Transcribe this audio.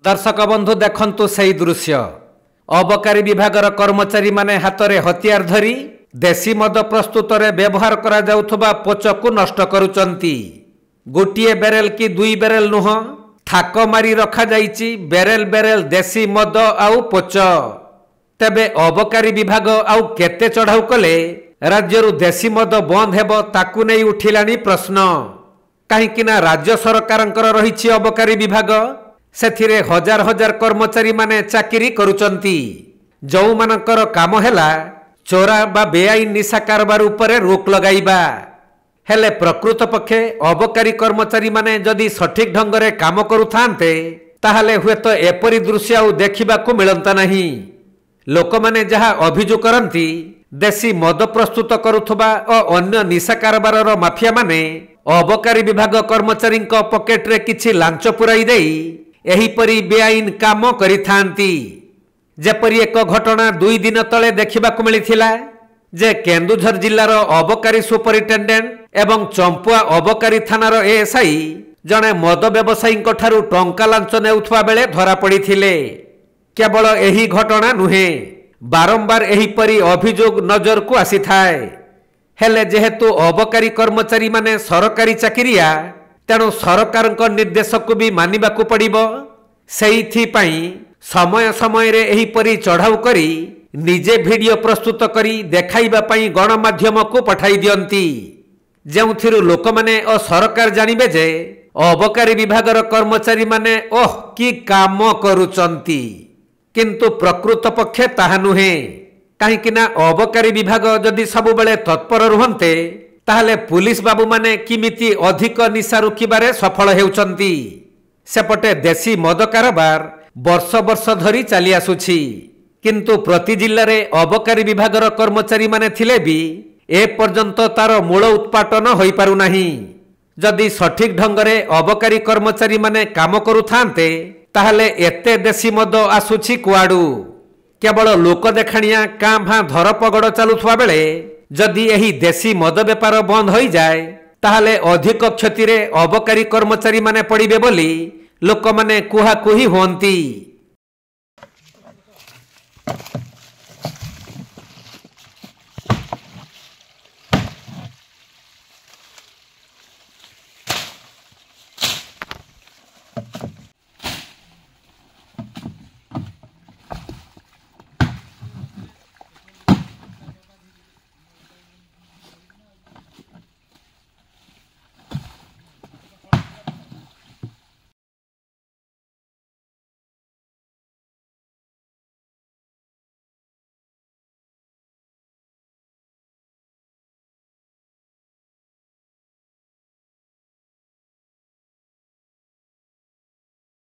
दर्शक बंधु देखंतु सही दृश्य अबकारी विभागर कर्मचारी माने हाथ में हथियार धरी देशी मद प्रस्तुत रे व्यवहार करा जाउथबा पोचकु नष्ट करुचंती। गोटिए बेरेल की दुई बेरेल नुह थाक मारी रखा जाइची बेरेल बेरेल देशी मद आउ पोच। तेबे अबकारी विभाग आउ केते चढ़ाऊ कले राज्यरु देशी मद बंद हेबो ताकु नै उठिलानी प्रश्न। कहीं राज्य सरकारंकर रहिछि अबकारी विभाग सेथिरे हजार हजार कर्मचारी माने चाकरी करुचंती। जो मानकर काम हैला चोरा बा बेआईन निशा कारबार उपरे रोक लगाइबा हेले प्रकृत पक्षे अबकारी कर्मचारी माने जदि सठिक ढंगरे काम करुथांते ताहले हुए तो एपरी दृश्य आउ देखिबाकू मिलंता नहीं। लोक माने जहा अभियोग करंती देशी मद प्रस्तुत करुथबा और अन्य निशा कारबार माफिया माने अबकारी विभाग कर्मचारी पकेट रे किछि लांच पुराई देई एहीपरी बेआईन काम करिथांती। जेपरी एक घटना 2 दिन तले देखिबाकू मिलिथिला जे केन्दुझर जिल्लार अबकारी सुपरिटेंडेंट एवं चंपुआ अबकारी थानार एएसआई जणे मद व्यवसायी ठारू टंका लांच नेउथवा बेले धरा पड़िथिले। केवल एही घटना नुहे बारंबार एहीपरी अभियोग नजर को आसी थाए। हेले जेहेतु अबकारी कर्मचारी माने सरकारी चाकिरिया तेणु सरकार निर्देश को भी मानिबाकू पड़िबो। सेइथि पई समय समय रे एहीपरी चढ़ाऊ करी निजे वीडियो प्रस्तुत करी देखाइबा पई गणमाध्यम को पठाई दियंती। जेउथिरु लोक माने और सरकार जानिबे जे अबकारी विभागर कर्मचारी माने ओह की काम करुचंती। किंतु प्रकृत पक्षे ताहा नुहे। कहीं अबकारी विभाग जदि सबुबले तत्पर रुहंते ताहले पुलिस बाबू माने किमिति अधिक निशा रुकिबारे सफल हेउचंती। सेपटे देशी मद कारबार वर्ष वर्ष धरी चली आसुछि किंतु प्रति जिल्ला रे अबकारी विभागर कर्मचारी माने थिले भी ए पर्यंत तार मूल उत्पाटन होई पारु नाही। जदि सठिक ढंगरे अबकारी कर्मचारी माने काम करुथांते ताहले एते देशी मद आसुछि कुआडू। केवल लोक देखाणिया कां भां धरपगड़ चलुथवा बेले जदि एही देशी मद बेपार बंद हो जाए ताहले अधिक क्षति रे अबकारी कर्मचारी माने पड़िबे बोली लोक माने कुहा कुही होंती।